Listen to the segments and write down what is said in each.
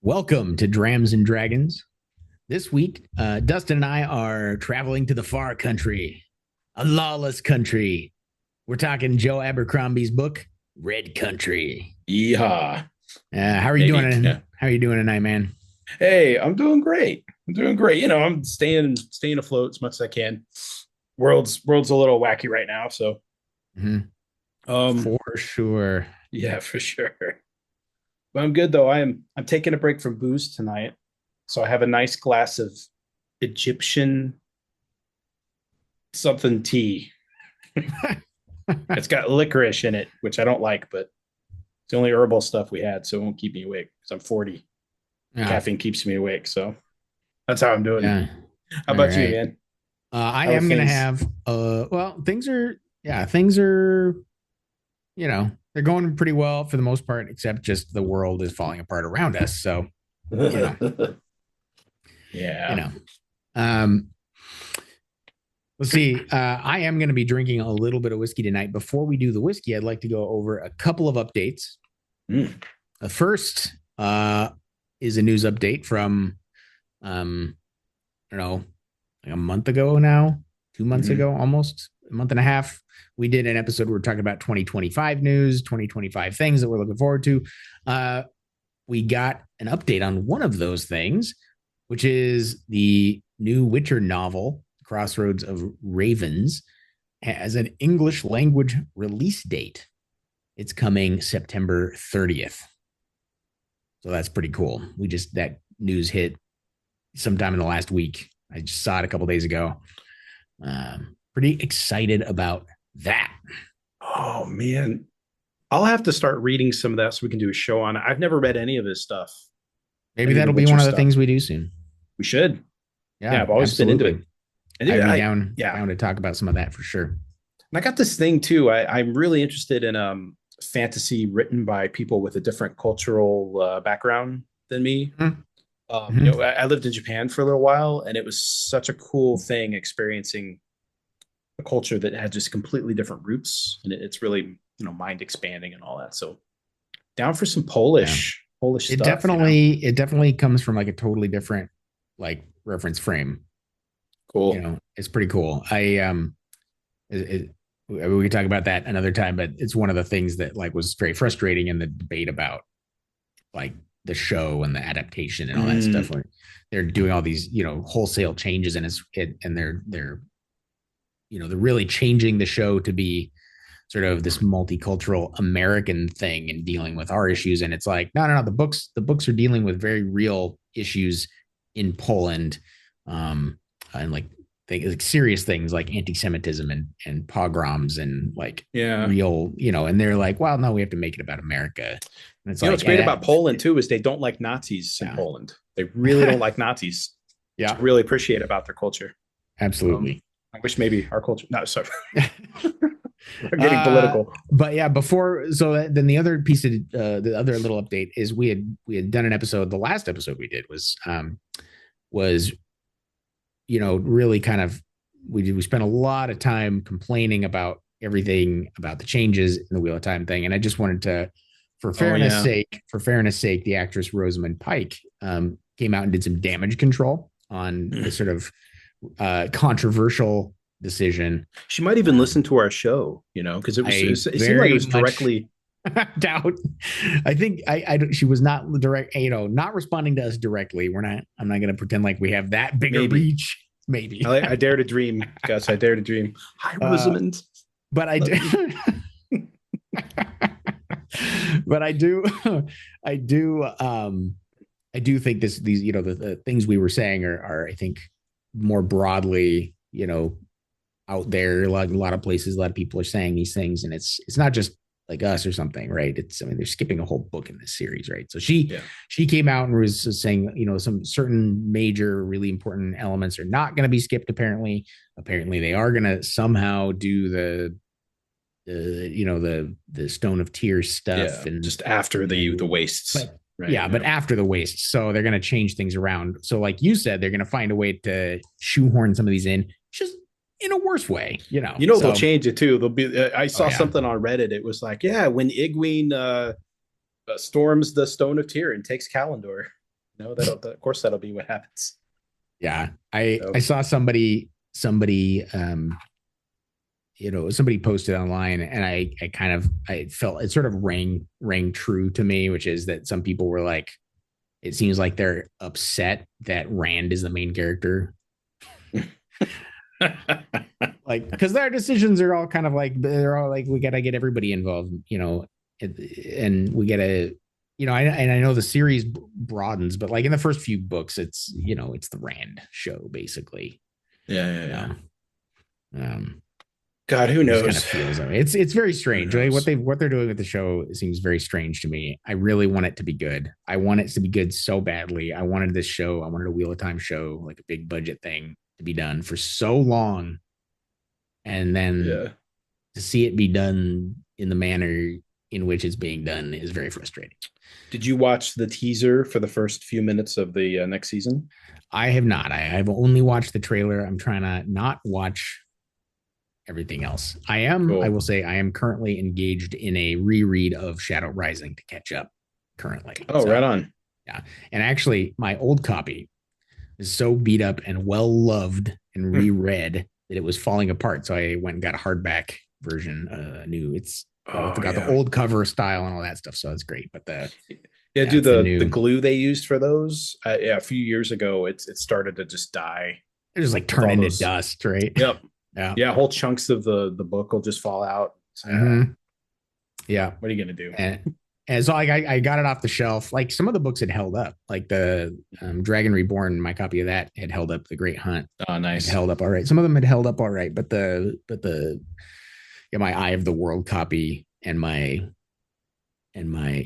Welcome to Drams and Dragons. This week, Dustin and I are traveling to the far country, a lawless country. We're talking Joe Abercrombie's book, Red Country. Yeehaw. How are you Maybe. doing? Yeah. How are you doing tonight, man? Hey, I'm doing great. I'm doing great. I'm staying afloat as much as I can. World's a little wacky right now, so Mhm. um For sure. yeah, for sure. But I'm good though. I'm taking a break from booze tonight. So I have a nice glass of Egyptian something tea. It's got licorice in it, which I don't like, but it's the only herbal stuff we had, so it won't keep me awake because I'm 40. Yeah, Caffeine keeps me awake, so that's how I'm doing. yeah. How All about you, right. man? I How are am gonna things? have. Well, things are. They're going pretty well for the most part, except just the world is falling apart around us. So, you know, you Yeah. know. Um, Let's see. I am going to be drinking a little bit of whiskey tonight. Before we do the whiskey, I'd like to go over a couple of updates. Mm. The first is a news update from, um, I don't know, like a month ago now, 2 months Mhm. ago, almost a month and a half. We did an episode where we're talking about 2025 news, 2025 things that we're looking forward to. We got an update on one of those things, which is the new Witcher novel, Crossroads of Ravens, has an English language release date. It's coming September 30th. So that's pretty cool. That news hit sometime in the last week. I just saw it a couple days ago. Pretty excited about that. Oh man, I'll have to start reading some of that so we can do a show on it. I've never read any of his stuff, Maybe any of the that'll be Witcher one of the stuff. things we do soon. We should. Yeah, Yeah, I've always been into absolutely. it. And I'd be I down yeah, down to talk about some of that for sure. and I got this thing too. I'm really interested in fantasy written by people with a different cultural background than me. Mm-hmm. I lived in Japan for a little while, and it was such a cool thing experiencing a culture that had just completely different roots, and it's really mind expanding and all that. So down for some Yeah. Polish It stuff. definitely it definitely comes from like a totally different like reference frame. Cool. It's pretty cool. We could talk about that another time, but it's one of the things that like was very frustrating in the debate about like the show and the adaptation and all that stuff. Mm, Where they're doing all these wholesale changes and they're really changing the show to be sort of this multicultural American thing and dealing with our issues. And it's like, no. The books are dealing with very real issues in Poland, and like serious things like anti-Semitism and pogroms and like yeah. real, and they're like, well, no, we have to make it about America. And it's What's like, great about Poland too is they don't like Nazis in yeah, Poland. They really don't like Nazis, which I yeah, really appreciate about their culture. Um, absolutely. I wish maybe our culture. No, sorry, we're getting uh, political. but yeah, then the other piece of the other little update is we had done an episode. The last episode we did was really kind of we spent a lot of time complaining about everything about the changes in the Wheel of Time thing, and I just wanted to, Oh yeah. for fairness sake, the actress Rosamund Pike came out and did some damage control on the sort of controversial decision. She might even Um, listen to our show, because I it seemed like it very was much directly. doubt. I think she was not direct, not responding to us directly. I'm not going to pretend like we have that bigger Maybe reach. Maybe, I dare to dream, Gus. I dare to dream. Hi, uh, Rosamund. but I Love do. you. But I do, I do, I do think these, the things we were saying are, I think, more broadly, out there. A lot of places, a lot of people are saying these things, and it's not just like us or something, right? I mean, they're skipping a whole book in this series, right? So she Yeah. she came out and was saying, some certain major, really important elements are not going to be skipped. Apparently, they are going to somehow do the Stone of Tears stuff, Yeah. and Just after the and wastes. but Right. yeah, but Yeah. after the waste, so they're going to change things around. So, like you said, they're going to find a way to shoehorn some of these in, just in a worse way. They'll So, change it too. They'll be. I oh saw yeah, something on Reddit. It was like, yeah, when Igween storms the Stone of Tyr and takes Kalendor. No, of course that'll be what happens. Yeah. I So, I saw somebody somebody posted online, and I kind of I felt it sort of rang true to me, which is that some people were like, it seems like they're upset that Rand is the main character. Like, because their decisions are all kind of like, they're all like, we gotta get everybody involved, and we gotta, I know the series broadens, but like in the first few books, it's the Rand show basically. yeah, yeah, You yeah. know, um, God, who it just kind knows? of feels that way. It's very Who strange. Like knows? what they're doing with the show seems very strange to me. I really want it to be good. I want it to be good so badly. I wanted this show. I wanted a Wheel of Time show, like a big budget thing, to be done for so long, and then Yeah. to see it be done in the manner in which it's being done is very frustrating. Did you watch the teaser for the first few minutes of the next season? I have not. I've only watched the trailer. I'm trying to not watch everything else. I Cool. will say, I am currently engaged in a reread of Shadow Rising to catch up currently. Oh, right So, on. yeah. And actually, my old copy is so beat up and well loved and Hmm. reread that it was falling apart. So I went and got a hardback version, new. It's Oh got the yeah. old cover style and all that stuff. So it's great. But Yeah, yeah, do it's the the new. glue they used for those. Yeah, a few years ago, it started to just die They just like with turn all into those. dust, right? Yep. Yeah. Yeah, whole chunks of the book will just fall out. Mm-hmm. Yeah. What are you gonna do? And so I got it off the shelf. Like some of the books had held up, like the Dragon Reborn. My copy of that had held up. The Great Hunt Oh, had nice. held up all right. Some of them had held up all right, but my Eye of the World copy and my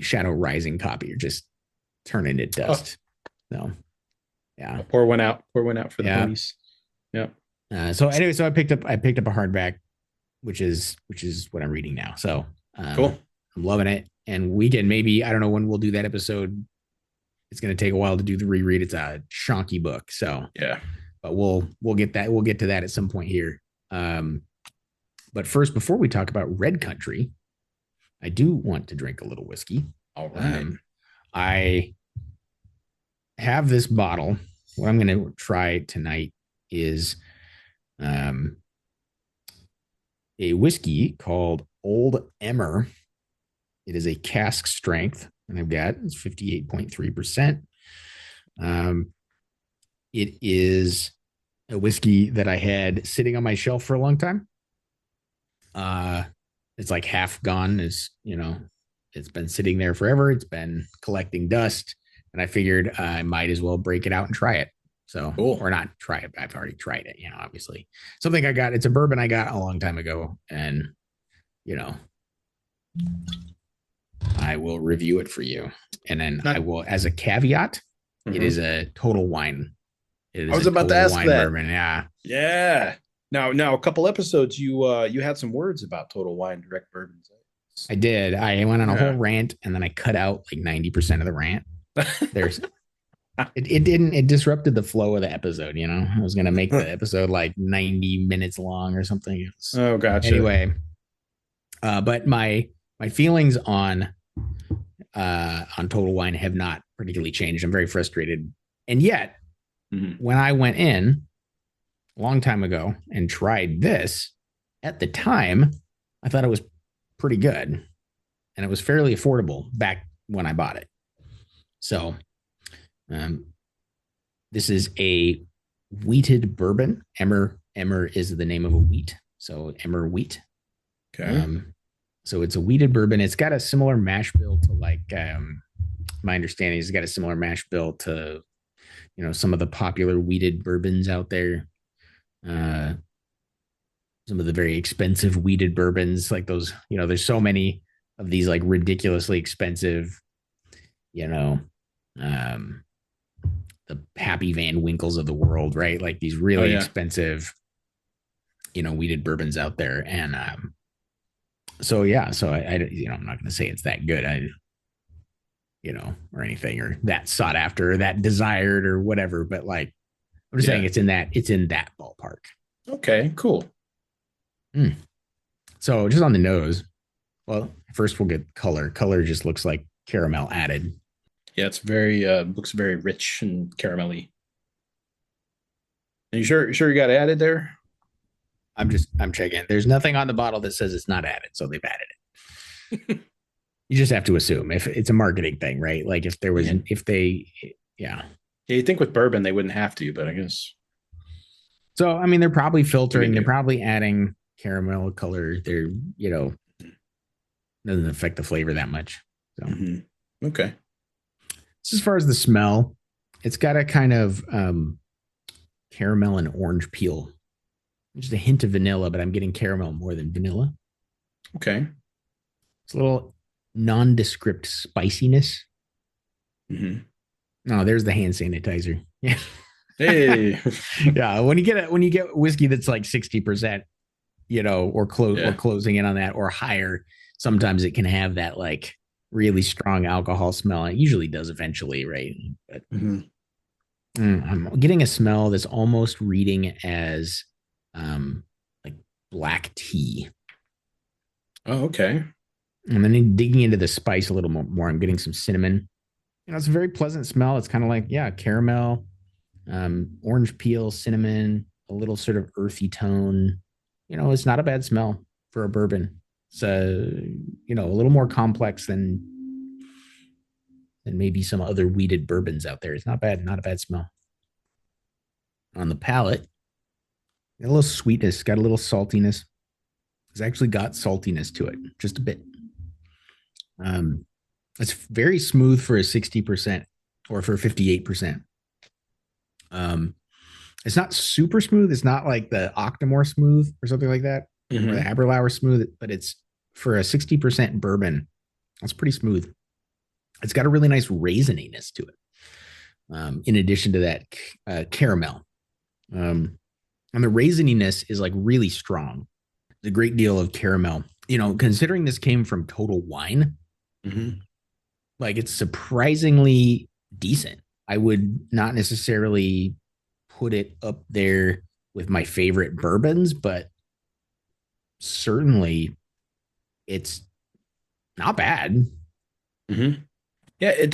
Shadow Rising copy are just turning to Oh, dust. So yeah, I'll pour one out. Pour one out for the yeah. homies. Yeah. So anyway, so I picked up a hardback, which is what I'm reading now. So Cool. I'm loving it. And we can maybe, I don't know when we'll do that episode. It's going to take a while to do the reread. It's a chonky book, so Yeah. but we'll get that. We'll get to that at some point here. But first, before we talk about Red Country, I do want to drink a little whiskey. All right. I have this bottle. What I'm going to try tonight is um, a whiskey called Old Emmer. It is a cask strength, and I've got it's 58.3%. It is a whiskey that I had sitting on my shelf for a long time. Uh, it's like half gone. It's been sitting there forever. It's been collecting dust, and I figured I might as well break it out and try it. So, Cool. or not try it. I've already tried it. Obviously, something I got. It's a bourbon I got a long time ago, and you know, I will review it for you, and then I Not, will, as a caveat, it Mhm. is a total wine. It I is was a about to total ask wine that. bourbon. Yeah, Yeah. Now, a couple episodes you had some words about Total Wine Direct Bourbons. I did. I went on a whole Yeah. rant, and then I cut out like 90% of the rant. There's it didn't it disrupted the flow of the episode. I was gonna make the episode like 90 minutes long or something else. Oh, gotcha. Anyway, but my feelings on Total Wine have not particularly changed. I'm very frustrated, and yet Mhm. when I went in a long time ago and tried this, at the time I thought it was pretty good, and it was fairly affordable back when I bought it. So um, this is a wheated bourbon. Emmer is the name of a wheat, so Emmer wheat. Okay. So it's a wheated bourbon. It's got a similar mash bill to my understanding is it's got a similar mash bill to some of the popular wheated bourbons out there. Uh, some of the very expensive wheated bourbons, like those. There's so many of these like ridiculously expensive, you know, um, the Happy Van Winkles of the world, right? Like these Oh really yeah. expensive, wheated bourbons out there, and so yeah, so I'm not going to say it's that good, or anything, or that sought after, or that desired, or whatever. But like, I'm just saying, Yeah. it's in that ballpark. Okay. Cool. Mm. So just on the nose, well, first we'll get color. Color just looks like caramel added. Yeah, it's very looks very rich and caramelly. Are you sure you got added there? I'm checking. There's nothing on the bottle that says it's not added, so they've added it. You just have to assume if it's a marketing thing, right? Like if there was Yeah. if they yeah. Yeah, you think with bourbon they wouldn't have to, but I guess So I mean they're probably maybe filtering, they're do. probably adding caramel color. They're, doesn't affect the flavor that much. So Hmm. Okay. as far as the smell, it's got a kind of caramel and orange peel. Just a hint of vanilla, but I'm getting caramel more than vanilla. Okay. It's a little nondescript spiciness. Hmm. Oh, there's the hand sanitizer. Yeah. Hey. Yeah. When you get whiskey that's like 60%, or Yeah. closing in on that or higher, sometimes it can have that like really strong alcohol smell. It usually does eventually, right? But Hmm. I'm getting a smell that's almost reading as like black tea. Oh, okay. And then digging into the spice a little more, I'm getting some cinnamon. It's a very pleasant smell. It's kind of like, yeah, caramel, orange peel, cinnamon, a little sort of earthy tone. It's not a bad smell for a bourbon. It's a little more complex than maybe some other weeded bourbons out there. It's not bad, not a bad smell. On the palate, got a little sweetness, got a little saltiness. It's actually got saltiness to it, just a bit. Um, it's very smooth for a 60% or for 58%. Um, it's not super smooth. It's not like the Octomore smooth or something like that, or the Hmm. Aberlour smooth, but it's for a 60% bourbon. It's pretty smooth. It's got a really nice raisiness to it. In addition to that caramel. And the raisiness is like really strong. There's a great deal of caramel. Considering this came from Total Wine, Hmm. like it's surprisingly decent. I would not necessarily put it up there with my favorite bourbons, but certainly it's not bad. Hmm. Yeah, it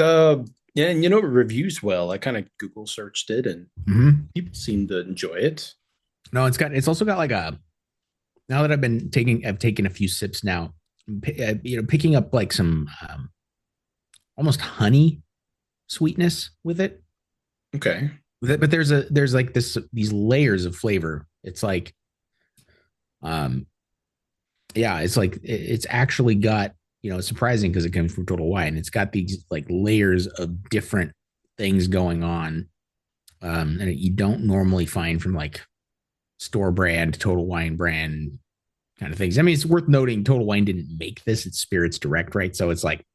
yeah, and it reviews well. I kind of Google searched it and Mm-hmm. people seem to enjoy it. No, it's also got like a, now that I've taken a few sips now, picking up like some almost honey sweetness with it. Okay. But there's like these layers of flavor. It's like, um, yeah, it's like it's actually got, it's surprising because it comes from Total Wine. It's got these like layers of different things going on, and you don't normally find from like store brand, Total Wine brand kind of things. I mean, it's worth noting Total Wine didn't make this; it's Spirits Direct, right? So it's like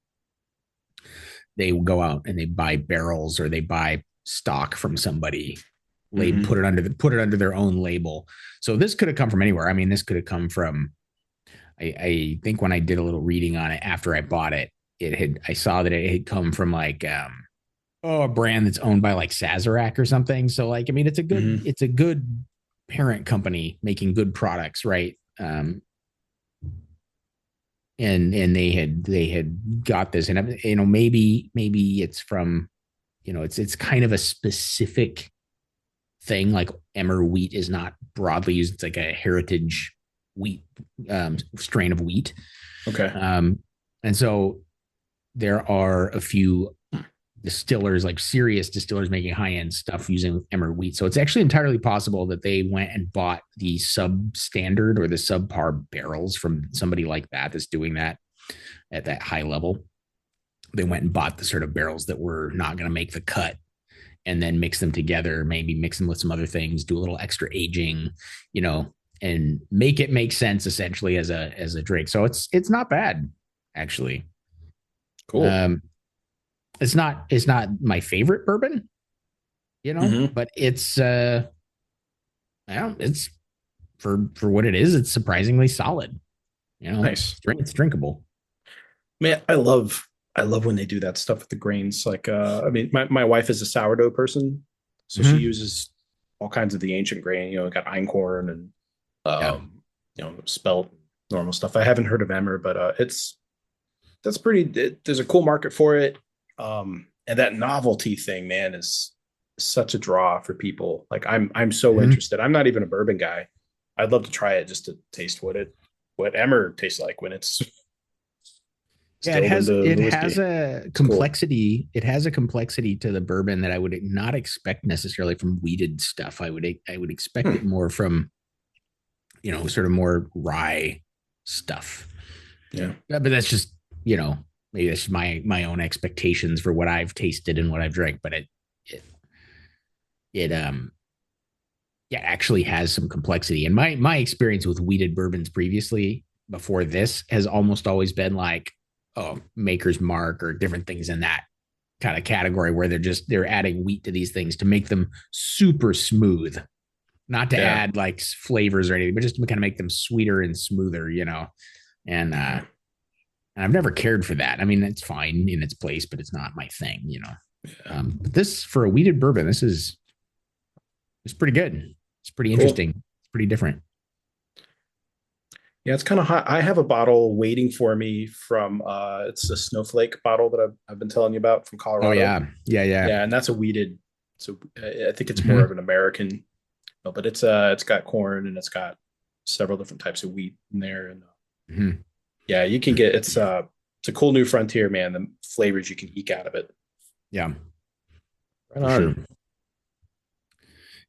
they go out and they buy barrels or they buy stock from somebody, Hmm. put it under their own label. So this could have come from anywhere. I mean, this could have come from. I think when I did a little reading on it after I bought it, I saw that it had come from like a brand that's owned by like Sazerac or something. So like, I mean, Hmm. it's a good parent company making good products, right? And they had got this, and maybe it's from, it's kind of a specific thing. Like Emmer wheat is not broadly used. It's like a heritage wheat, strain of wheat. Okay. And so there are a few distillers, like serious distillers, making high end stuff using Emmer wheat. So it's actually entirely possible that they went and bought the substandard or the subpar barrels from somebody like that that's doing that at that high level. They went and bought the sort of barrels that were not going to make the cut and then mix them together, maybe mix them with some other things, do a little extra aging, you know, and make it make sense essentially as a drink. So it's not bad actually. Cool. Um, it's not my favorite bourbon, Hmm. but it's for what it is, it's surprisingly solid. Nice. It's drinkable. Man, I love when they do that stuff with the grains. Like I mean, my wife is a sourdough person, so she Mm-hmm. uses all kinds of the ancient grain, got einkorn and Yeah. spelt normal stuff. I haven't heard of Emmer, but it's that's pretty there's a cool market for it. and that novelty thing, man, is such a draw for people. Like I'm so Mhm. interested. I'm not even a bourbon guy. I'd love to try it just to taste what Emmer tastes like when it's Yeah, it distilled has into it the has whiskey. a It's cool. complexity. It has a complexity to the bourbon that I would not expect necessarily from weeded stuff. I would expect it Hmm. more from, sort of more rye stuff. Yeah. But that's just, maybe that's my own expectations for what I've tasted and what I've drank. But it it yeah, actually has some complexity. And my experience with weeded bourbons previously before this has almost always been like, oh, Maker's Mark or different things in that kind of category where they're adding wheat to these things to make them super smooth, not to Yeah. add like flavors or anything, but just to kind of make them sweeter and smoother. And I've never cared for that. I mean, it's fine in its place, but it's not my thing. Yeah. But this for a weeded bourbon, this is it's pretty good. It's pretty Cool. interesting. It's pretty different. Yeah, it's kind of hot. I have a bottle waiting for me from it's a snowflake bottle that I've been telling you about from Oh Colorado. yeah, yeah, yeah. Yeah, and that's a weeded. So I think it's more of Mm-hmm. an American, but it's got corn and it's got several different types of wheat in there. And Mm-hmm. yeah, you can get it's a cool new frontier, man. The flavors you can eke out of it. Yeah, Right for sure. on.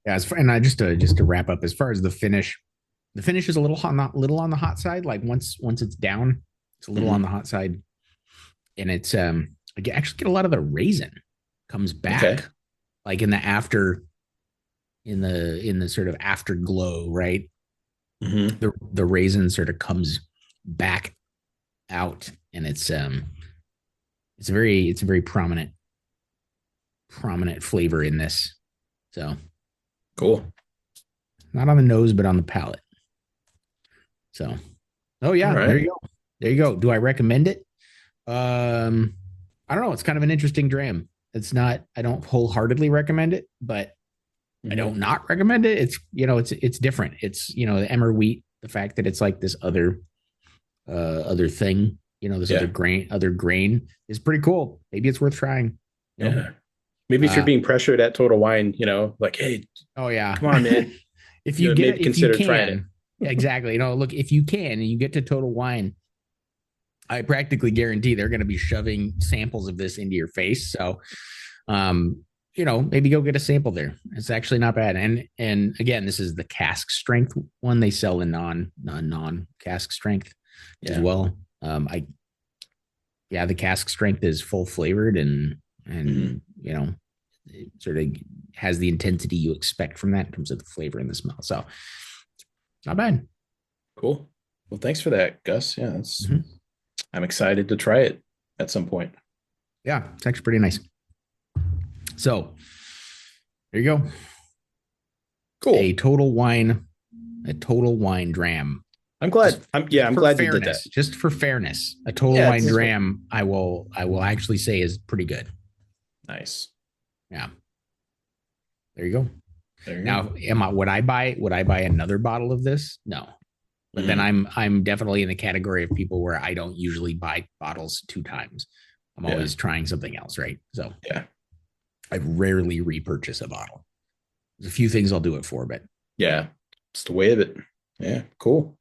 Yeah, and I just to wrap up, as far as the finish is a little hot, not little on the hot side. Like once it's down, it's a little on Mhm. the hot side, and it's actually get a lot of the raisin comes Okay. back, like in the sort of afterglow, right? Hmm. The raisin sort of comes back out, and it's a very prominent flavor in this. So Cool. not on the nose, but on the palate. So, oh All yeah, there right. you go. There you go. Do I recommend it? Um, I don't know. It's kind of an interesting dram. It's not. I don't wholeheartedly recommend it, but I don't Hmm. not recommend it. It's different. It's the Emmer wheat. The fact that it's like this other thing. This Yeah. other grain is pretty cool. Maybe it's worth trying. You know. Yeah. Maybe if you're Uh, being pressured at Total Wine, like, hey, oh yeah. come on, man, If you get maybe it, if you consider trying it. can, exactly. Look, if you can, and you get to Total Wine, I practically guarantee they're going to be shoving samples of this into your face. So, maybe go get a sample there. It's actually not bad. And again, this is the cask strength one they sell in non cask strength as Yeah. well. I Yeah, the cask strength is full flavored and Hmm. and it sort of has the intensity you expect from that in terms of the flavor and the smell. So not bad. Cool. Well, thanks for that, Gus. Yeah, Mhm. I'm excited to try it at some point. Yeah, it's actually pretty nice. So there you go. A Cool. total wine, a total wine dram. I'm Just glad. I'm for glad you did that. fairness, a total Yeah, wine it's dram. I will actually say is pretty good. nice. Yeah, there you go. There you go. Now, would I buy another bottle of this? No. But then Hmm. I'm definitely in the category of people where I don't usually buy bottles two times. I'm Yeah. always trying something else, right? So Yeah. I rarely repurchase a bottle. There's a few things I'll do it for, but Yeah. It's the way of it. Yeah. Cool.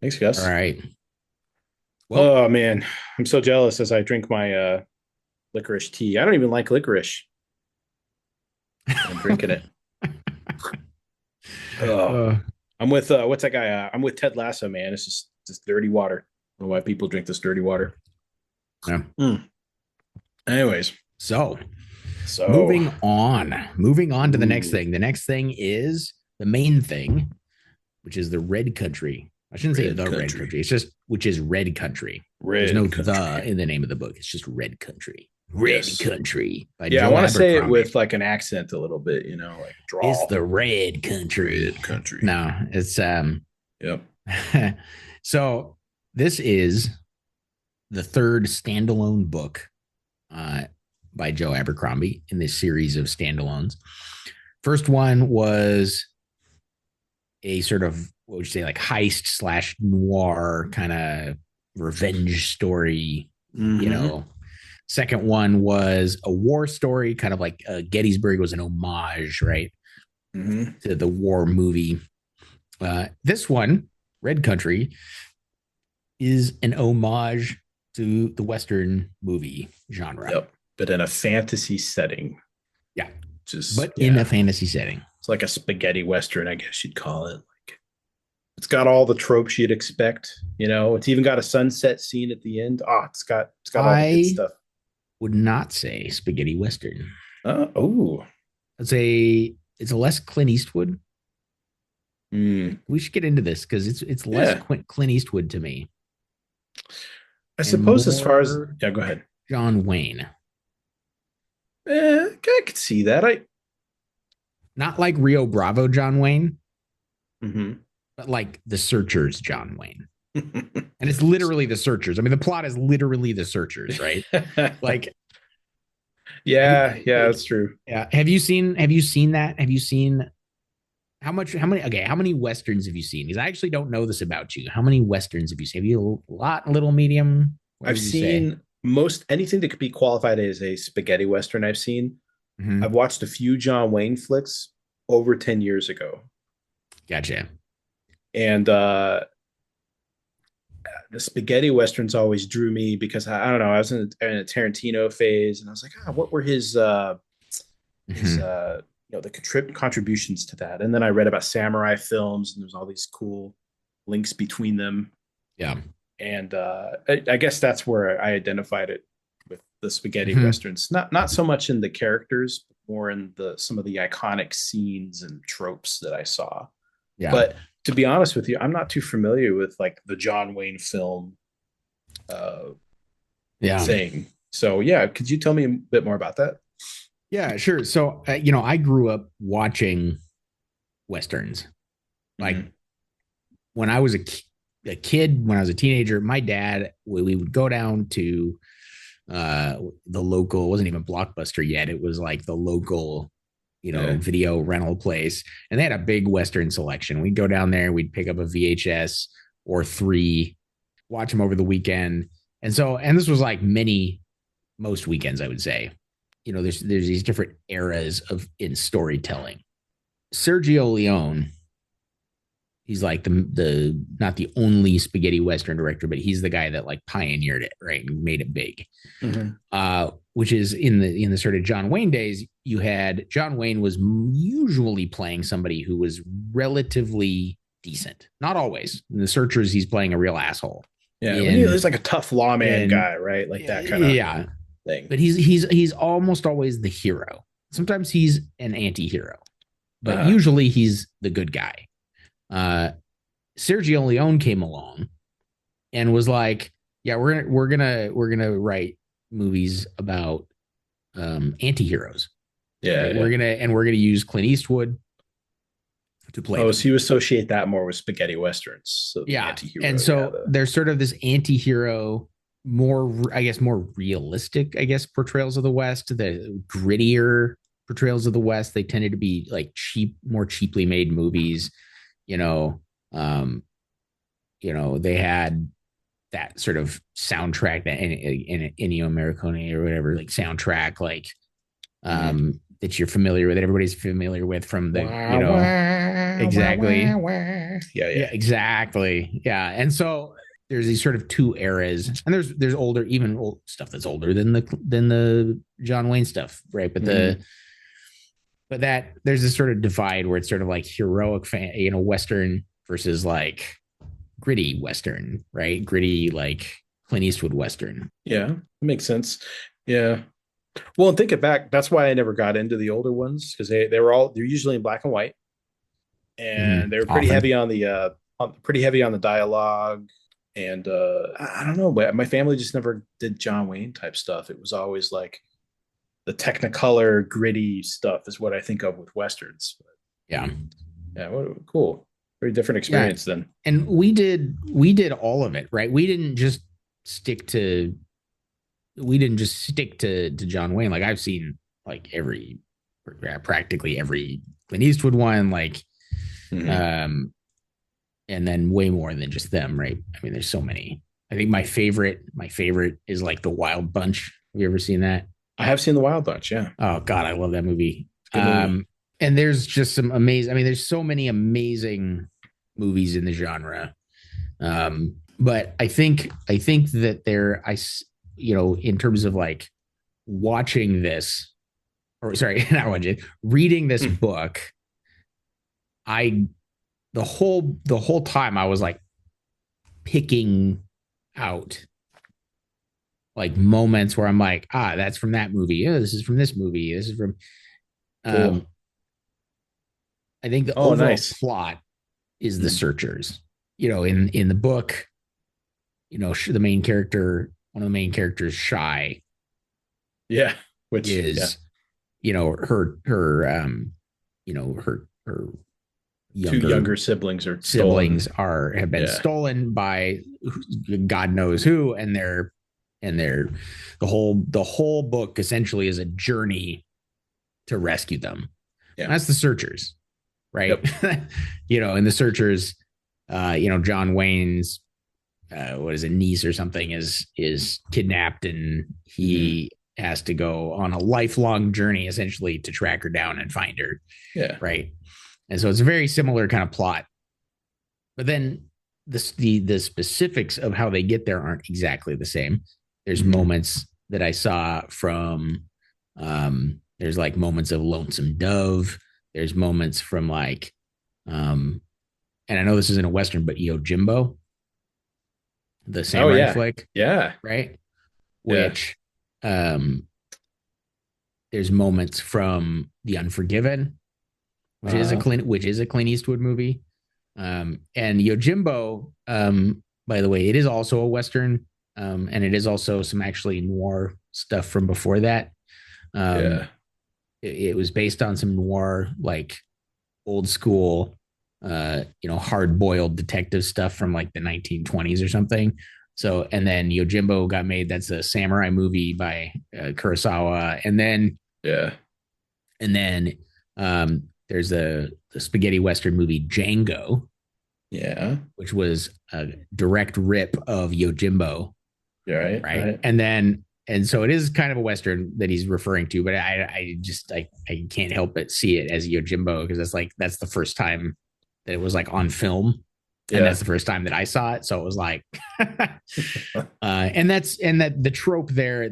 Thanks, all Gus. right. Well, Oh man, I'm so jealous as I drink my licorice tea. I don't even like licorice. I'm drinking it. Oh, uh, I'm with what's that guy? I'm with Ted Lasso, man. It's just dirty water. I don't know why people drink this dirty water. yeah. Mm. Anyways, So so moving on to the next ooh, thing. The next thing is the main thing, which is the red country. I shouldn't say red the red country, country. It's just which is red country. There's no red the country. in the name of the book. It's just red country. Red Yes, country by yeah. I Joe want to say it Abercrombie. with like an accent a little bit, like It's drawl. the red country. Red country. No, it's Yep. so this is the third standalone book uh by Joe Abercrombie in this series of standalones. First one was a sort of what would you say, like heist slash noir kind of revenge story, you Mm-hmm. know, Second one was a war story, kind of like Gettysburg was an homage, right, to the war movie. This one, Red Country, is an homage to the Western movie genre. Yep. But in a fantasy setting. Yeah. Just but in a fantasy setting. It's like a spaghetti Western, I guess you'd call it. Like it's got all the tropes you'd expect. You know, it's even got a sunset scene at the end. Oh, it's got all the good stuff. Would not say spaghetti Western. Oh. It's a less Clint Eastwood. We should get into this because it's less Clint Eastwood to me. I suppose as far as go ahead. John Wayne. I could see that. Not like Rio Bravo John Wayne, but like The Searchers John Wayne. And it's literally The Searchers. I mean, the plot is literally The Searchers, right? Like, yeah, that's true. Yeah. Have you seen that? Have you seen how many Westerns have you seen? Because I actually don't know this about you. How many Westerns have you seen? Have you a lot, little, medium? I've seen most anything that could be qualified as a spaghetti Western I've seen. I've watched a few John Wayne flicks over 10 years ago. Gotcha. And the spaghetti Westerns always drew me because I don't know, I was in a Tarantino phase and I was like, what were his the contributions to that? And then I read about samurai films and there's all these cool links between them. Yeah. And I guess that's where I identified it with the spaghetti Westerns. Not so much in the characters, but more in some of the iconic scenes and tropes that I saw. Yeah. But to be honest with you, I'm not too familiar with like the John Wayne film thing. So could you tell me a bit more about that? Yeah, sure. So I grew up watching Westerns. Like when I was a kid, when I was a teenager, my dad, we would go down to the local, it wasn't even Blockbuster yet. It was like the local, video rental place. And they had a big Western selection. We'd go down there, we'd pick up a VHS or 3, watch them over the weekend. And this was like most weekends, I would say. There's these different eras in storytelling. Sergio Leone, he's like the not the only spaghetti Western director, but he's the guy that like pioneered it, right? And made it big. Which is in the sort of John Wayne days, you had John Wayne was usually playing somebody who was relatively decent. Not always. In The Searchers, he's playing a real asshole. Yeah, he's like a tough lawman guy, right? Like that kind of thing. But he's almost always the hero. Sometimes he's an anti-hero, but usually he's the good guy. Sergio Leone came along and was like, "Yeah, we're gonna write movies about anti-heroes. Yeah, we're gonna use Clint Eastwood to play." Oh, so you associate that more with spaghetti westerns? So and so there's sort of this anti-hero, more realistic, portrayals of the West, the grittier portrayals of the West. They tended to be like more cheaply made movies. They had that sort of soundtrack, that Ennio Morricone or whatever, like soundtrack, like that you're familiar with, that everybody's familiar with from the, exactly. Yeah, exactly. Yeah. And so there's these sort of two eras, and there's older, even old stuff that's older than the John Wayne stuff, right? But but that there's this sort of divide where it's sort of like heroic Western versus like gritty Western, right? Gritty, like Clint Eastwood Western. Yeah, that makes sense. Yeah. Well, and thinking back, that's why I never got into the older ones, because they're usually in black and white, and they were pretty heavy on the dialogue. And I don't know, but my family just never did John Wayne type stuff. It was always like the Technicolor gritty stuff is what I think of with Westerns. Yeah. Cool. Very different experience then. And we did all of it, right? We didn't just stick to John Wayne. Like I've seen like practically every Clint Eastwood one, like, and then way more than just them, right? I mean, there's so many. I think my favorite is like the Wild Bunch Have you ever seen that? I have seen The Wild Bunch. Yeah, Oh God, I love that movie. good movie. And there's just some amazing. I mean, there's so many amazing movies in the genre. But I think that in terms of like watching this, or sorry, not watching, reading this book, I the whole time I was like picking out like moments where I'm like, that's from that movie. Oh, this is from this movie. This is from. Cool. Um, I think the Oh, overall nice. plot is the Mhm. searchers. In the book, the main character, one of the main characters, Shy, Yeah. Which, yeah, is, her two younger younger siblings are stolen. siblings have been Yeah. stolen by God knows who, and they're the whole book essentially is a journey to rescue them. Yeah. And that's the searchers, right? Yep. And the searchers, John Wayne's what is it, niece or something is kidnapped, and he has to go on a lifelong journey essentially to track her down and find her. Yeah. Right. And so it's a very similar kind of plot. But then the specifics of how they get there aren't exactly the same. There's moments that I saw from there's like moments of Lonesome Dove. There's moments from like and I know this isn't a Western, but Yojimbo, the Oh, samurai yeah. flick, Yeah. right? Yeah. Which there's moments from The Unforgiven, which is a Clint Eastwood movie. And Yojimbo, by the way, it is also a Western, and it is also some actually noir stuff from before that. Yeah. It was based on some noir, like old school, hard boiled detective stuff from like the 1920s or something. So, and then Yojimbo got made. That's a samurai movie by Kurosawa. Yeah. And then there's the spaghetti Western movie Django, Yeah. which was a direct rip of Yojimbo. Yeah. Right. Right. Right. And so it is kind of a Western that he's referring to, but I can't help but see it as Yojimbo because that's the first time that it was like on film. And Yeah. that's the first time that I saw it. So it was like, and that the trope there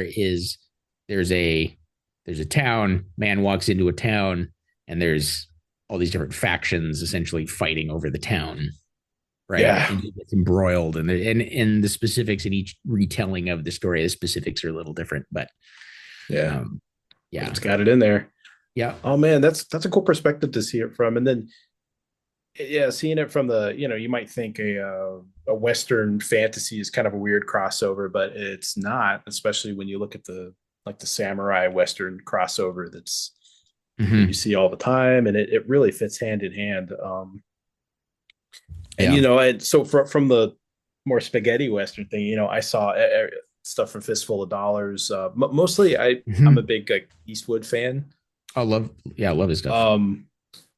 is there's a town, man walks into a town, and there's all these different factions essentially fighting over the town, right? Yeah. And he gets embroiled, and the specifics in each retelling of the story, the specifics are a little different, but Yeah. Yeah, It's got it in there. yeah, Oh man, that's a cool perspective to see it from. And then yeah, seeing it from you might think a Western fantasy is kind of a weird crossover, but it's not, especially when you look at the samurai Western crossover that's you see all the time, and it really fits hand in hand. And and so from the more spaghetti Western thing, I saw stuff from Fistful of Dollars. Mostly, I'm a big like Eastwood fan. I love his stuff.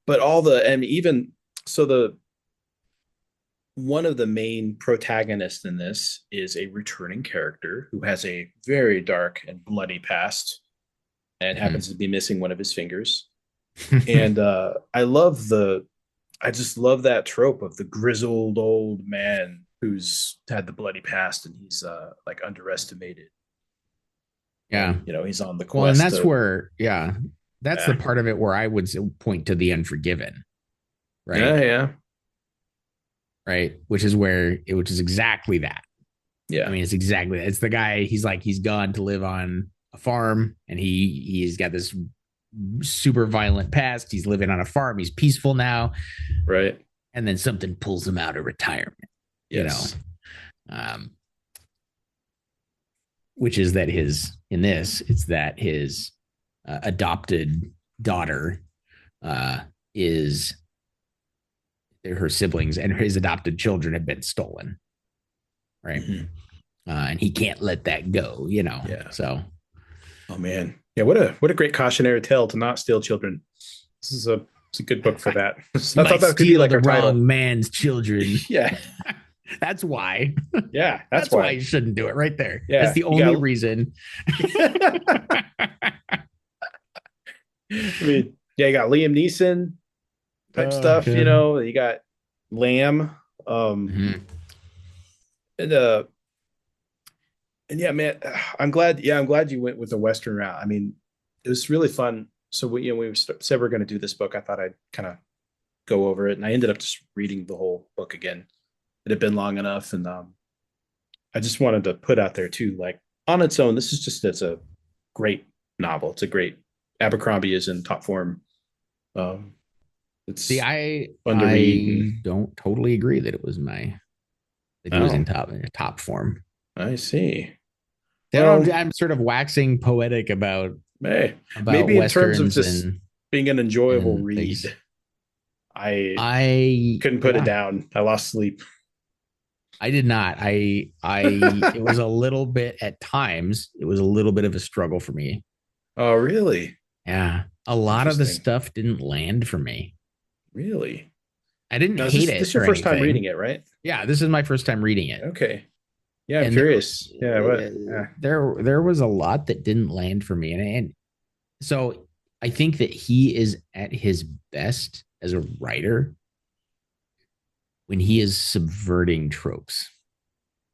But and even so, one of the main protagonists in this is a returning character who has a very dark and bloody past and happens to be missing one of his fingers. And I just love that trope of the grizzled old man who's had the bloody past and he's like underestimated. Yeah. And, he's on the quest. Well, and that's the part of it where I would point to The Unforgiven. Right. Yeah. Right. Which is exactly that. Yeah. I mean, it's the guy, he's gone to live on a farm, and he's got this super violent past. He's living on a farm. He's peaceful now. Right. And then something pulls him out of retirement. Yes. Which is that his adopted daughter is her siblings and his adopted children have been stolen. Right. And he can't let that go, Yeah. So. Oh man. Yeah. What a great cautionary tale to not steal children. This is it's a good book for that. I thought that could be like the our title. wrong man's children. Yeah. That's why. Yeah, that's That's why why. you shouldn't do it right there. That's Yeah, the you only got. reason. I mean, yeah, you got Liam Neeson type Oh, stuff. God. You got Lamb. Um, Mhm. and uh, and yeah, man, I'm glad. Yeah, I'm glad you went with the Western route. I mean, it was really fun. So we said we are going to do this book. I thought I'd kind of go over it, and I ended up just reading the whole book again. It had been long enough, and I just wanted to put out there too, like on its own, this is just it's a great novel. It's a great Abercrombie is in top form. Um, See, it's I fun to read, and I don't totally agree that he was in oh, top form. I see. I Well, I'm sort of waxing poetic hey, about maybe in terms of westerns just being an enjoyable and things. read, I I couldn't put it yeah, down. I lost sleep. I did not. It was a little bit at times. It was a little bit of a struggle for me. Oh, really? Yeah, a lot of the Interesting. stuff didn't land for me. Really? I didn't Now, is hate this it your or first time reading anything. it, right? Yeah, this is my first time reading it, Okay. Yeah, I'm and curious. Yeah, what? Yeah. there was a lot that didn't land for me, and so I think that he is at his best as a writer when he is subverting tropes.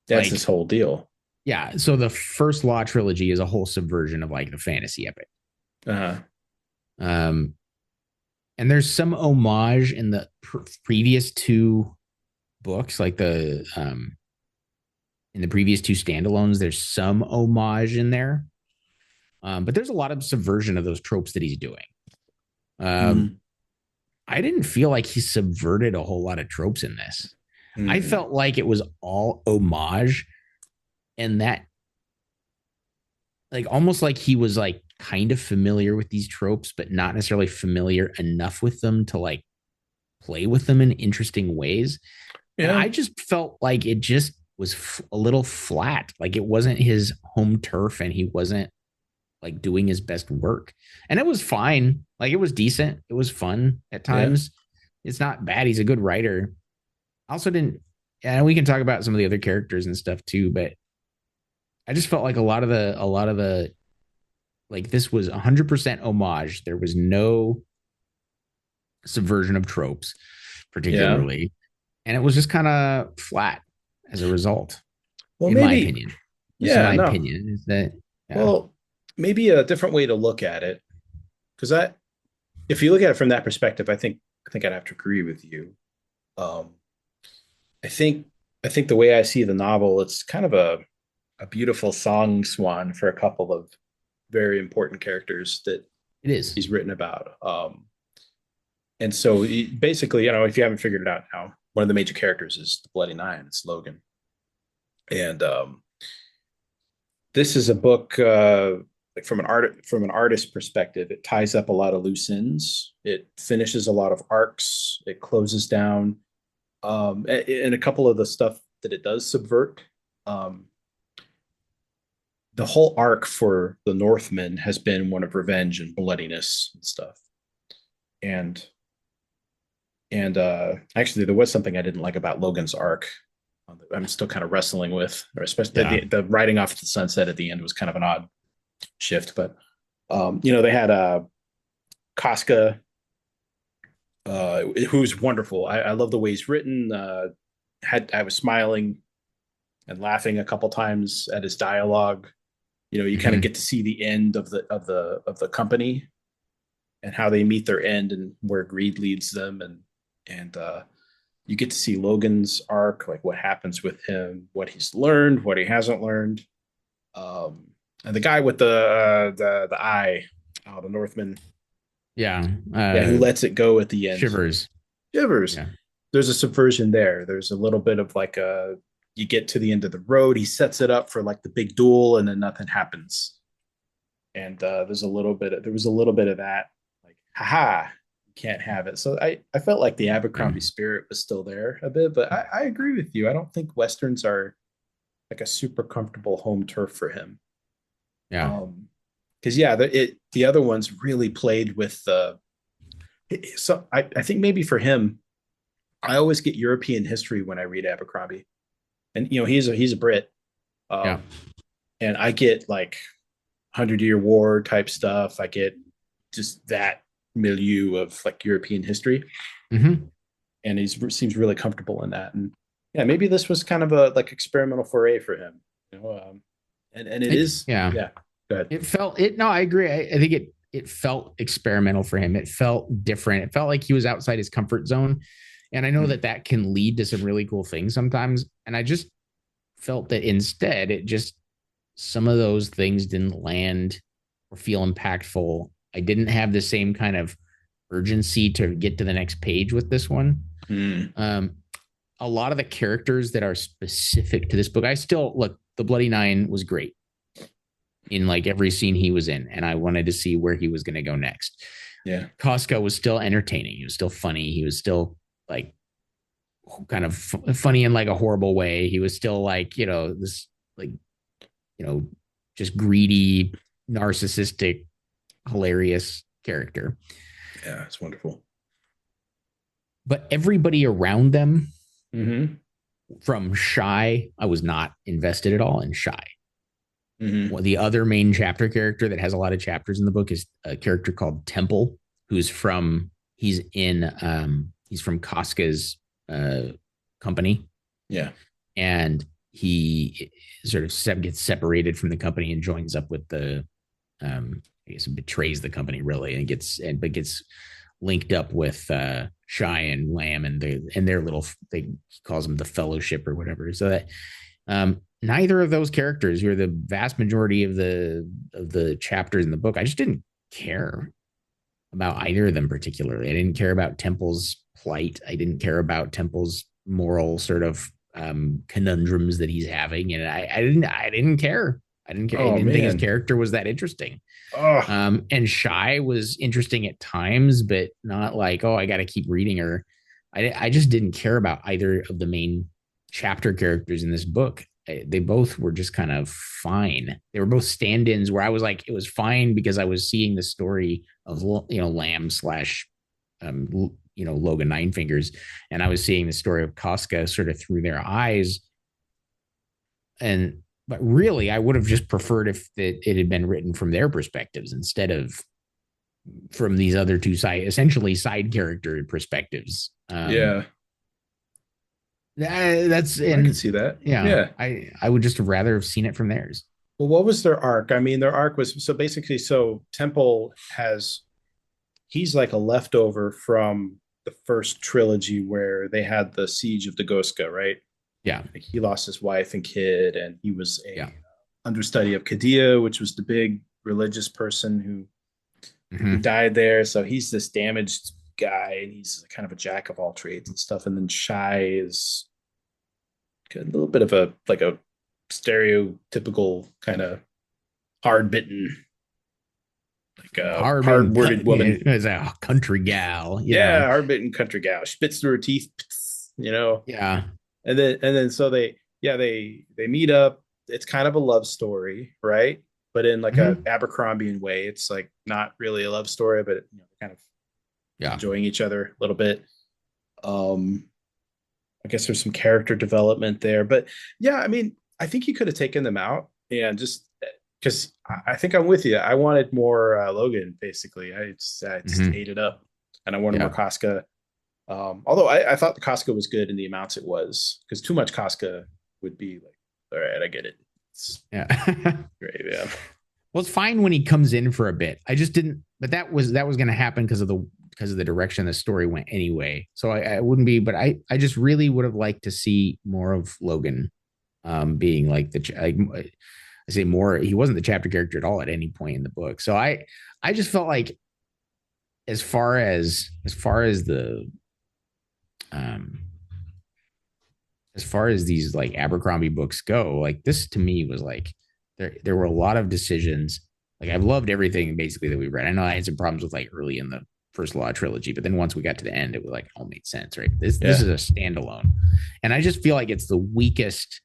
That's this Like, whole deal. yeah, so the first Law trilogy is a whole subversion of like the fantasy epic. Uh-huh. Um, and there's some homage in the previous two books, like the in the previous two standalones. There's some homage in there, but there's a lot of subversion of those tropes that he's doing. Um, Mm. I didn't feel like he subverted a whole lot of tropes in this. I Mm. felt like it was all homage, and that like almost like he was like kind of familiar with these tropes, but not necessarily familiar enough with them to like play with them in interesting ways. And Yeah. I just felt like it just was a little flat. Like it wasn't his home turf and he wasn't like doing his best work. And it was fine. Like it was decent. It was fun at Yeah. times. It's not bad. He's a good writer. I also didn't, and we can talk about some of the other characters and stuff too, but I just felt like a lot of the, like this was 100% homage. There was no subversion of tropes, Yeah. particularly. And it was just kind of flat as a result, Well, in my maybe. opinion. This is Yeah, my no. opinion. Is that, yeah, Well, maybe a different way to look at it. Because if you look at it from that perspective, I think I'd have to agree with you. Um, I think I think the way I see the novel, it's kind of a beautiful song swan for a couple of very important characters that it is. he's written about. And so basically, if you haven't figured it out now, one of the major characters is the Bloody Nine. It's Logan, and this is a book like from an artist perspective. It ties up a lot of loose ends. It finishes a lot of arcs. It closes down, and a couple of the stuff that it does subvert. Um, the whole arc for the Northmen has been one of revenge and bloodiness and stuff. And actually, there was something I didn't like about Logan's arc. I'm still kind of wrestling with, or especially Yeah. the riding off the sunset at the end was kind of an odd shift. But they had Casca, who's wonderful. I love the way he's written. I was smiling and laughing a couple times at his dialogue. You kind of Mm-hmm. get to see the end of the company and how they meet their end and where greed leads them, and you get to see Logan's arc, like what happens with him, what he's learned, what he hasn't learned. Um, and the guy with the eye, the Northman, Yeah. yeah, who lets it go at the end. Shivers. Shivers. Yeah. There's a subversion there. There's a little bit of like you get to the end of the road, he sets it up for like the big duel, and then nothing happens. And there was a little bit of that, like, haha, you can't have it. So I felt like the Yeah. Abercrombie spirit was still there a bit, but I agree with you. I don't think Westerns are like a super comfortable home turf for him. Yeah. Because yeah, the other ones really played with the. So I think maybe for him, I always get European history when I read Abercrombie. and he's a Brit, Yeah. um, and I get like 100 Year War type stuff. I get just that milieu of like European history, Mm-hmm. and he seems really comfortable in that. And yeah, maybe this was kind of a like experimental foray for him, and it is, Yeah. yeah. Go ahead. It felt it. No, I agree. I think it felt experimental for him. It felt different. It felt like he was outside his comfort zone. And I know Mm. that that can lead to some really cool things sometimes. And I just felt that instead, it just some of those things didn't land or feel impactful. I didn't have the same kind of urgency to get to the next page with this one. Mm. Um, a lot of the characters that are specific to this book, I still look. The Bloody Nine was great in like every scene he was in, and I wanted to see where he was going to go next. Yeah. Costco was still entertaining. He was still funny. He was still like kind of funny in like a horrible way. He was still like, this like, you know, just greedy, narcissistic, hilarious character. Yeah, it's wonderful. But everybody around them, Mm-hmm. from Shy, I was not invested at all in Shy. Mm-hmm. Well, the other main chapter character that has a lot of chapters in the book is a character called Temple, who's from he's from Casca's company, Yeah. and he sort of gets separated from the company and joins up with the I guess betrays the company really, and gets linked up with Shy and Lamb and their little, he calls them the Fellowship or whatever. So that neither of those characters, who are the vast majority of the chapters in the book, I just didn't care about either of them particularly. I didn't care about Temple's plight. I didn't care about Temple's moral sort of conundrums that he's having, and I didn't care. I didn't care. I Oh didn't think his man. character was that interesting. Oh. And Shy was interesting at times, but not like, oh, I got to keep reading her. I just didn't care about either of the main chapter characters in this book. They both were just kind of fine. They were both stand-ins where I was like, it was fine because I was seeing the story of Lamb slash Logan Nine Fingers, and I was seeing the story of Casca sort of through their eyes. But really, I would have just preferred if it had been written from their perspectives instead of from these other two essentially side character perspectives. Yeah. That's I and can see that. yeah, Yeah. I would just have rather have seen it from theirs. Well, what was their arc? I mean, their arc was so basically, so Temple he's like a leftover from the first trilogy where they had the siege of the Goska, right? Yeah, Like he lost his wife and kid, and he was a yeah, understudy of Kadia, which was the big religious person who mm-hmm. died there. So he's this damaged guy, and he's kind of a jack of all trades and stuff. And then Shy is a little bit of a like a stereotypical kind of hard bitten, like a hard worded woman. As a country gal, Yeah, hard bitten country gal. Spits through her teeth, you know. Yeah, And then so they meet up. It's kind of a love story, right? But in like a mm-hmm. Abercrombie way, it's like not really a love story, but kind of Yeah, enjoying each other a little bit. Um, I guess there's some character development there, but yeah, I mean, I think you could have taken them out and just because I think I'm with you. I wanted more Logan, basically. I just mm-hmm. ate it up, and I wanted more Yeah. Casca. Although I thought the Casca was good in the amounts it was, because too much Casca would be like, all right, I get it. It's Yeah. great, yeah. Well, it's fine when he comes in for a bit. I just didn't, but that was going to happen because of the direction the story went anyway. So I wouldn't be, but I just really would have liked to see more of Logan, being like I say more. He wasn't the chapter character at all at any point in the book. So I just felt like as far as the um as far as these like Abercrombie books go, like this to me was like there were a lot of decisions. Like I've loved everything basically that we read. I know I had some problems with like early in the first Law trilogy, but then once we got to the end, it was like all made sense, right? This is a standalone, and I just feel like it's the weakest,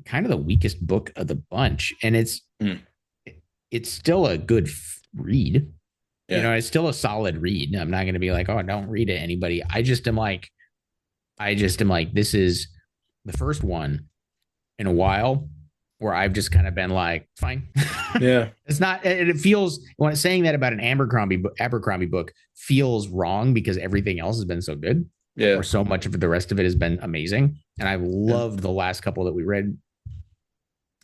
kind of the weakest book of the bunch, and it's still a good read. Yeah. You know, it's still a solid read. I'm not going to be like, oh, don't read it, anybody. I just am like, this is the first one in a while where I've just kind of been like, fine. Yeah. It's not, it feels, when saying that about an Abercrombie book feels wrong because everything else has been so good, Yeah. or so much of the rest of it has been amazing. And I've Yeah. loved the last couple that we read.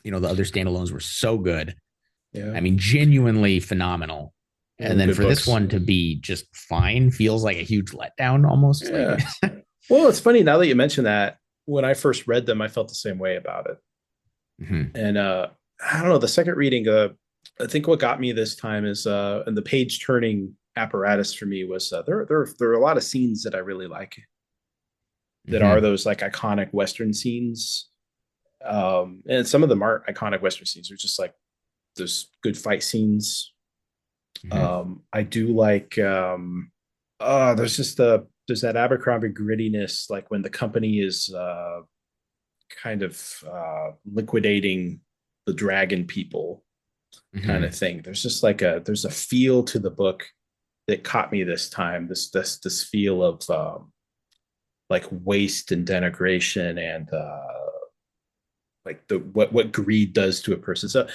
The other standalones were so good. Yeah. I mean, genuinely phenomenal. And then Good for this books. one to be just fine feels like a huge letdown almost. Yeah. Like, Well, it's funny now that you mention that. When I first read them, I felt the same way about it. mm-hmm. And I don't know, the second reading, I think what got me this time is and the page turning apparatus for me was there are a lot of scenes that I really like that are Mm-hmm. those like iconic Western scenes. And some of them aren't iconic Western scenes. They're just like there's good fight scenes. Mm-hmm. I do like there's just there's that Abercrombie grittiness, like when the company is kind of liquidating the dragon people kind Mm-hmm. of thing. There's just like there's a feel to the book that caught me this time. This feel of like waste and denigration and like the what greed does to a person. So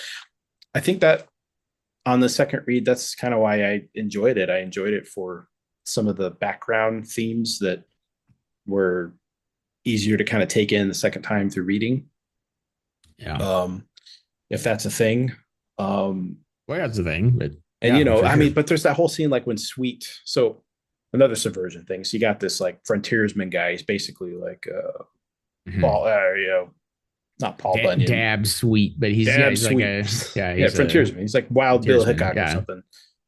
I think that on the second read, that's kind of why I enjoyed it. I enjoyed it for some of the background themes that were easier to kind of take in the second time through reading. Yeah. Um, if that's a thing. Well, that's the thing, but And yeah, for I sure. mean, but there's that whole scene like when Sweet. So another subversion thing. So you got this like frontiersman guy. He's basically like Mm-hmm. Paul, not Paul Bunyan, Dab sweet, but damn he's like sweet. a, yeah, Yeah, he's a frontiersman. He's like Wild Bill frontiersman. Hickok or Yeah. something,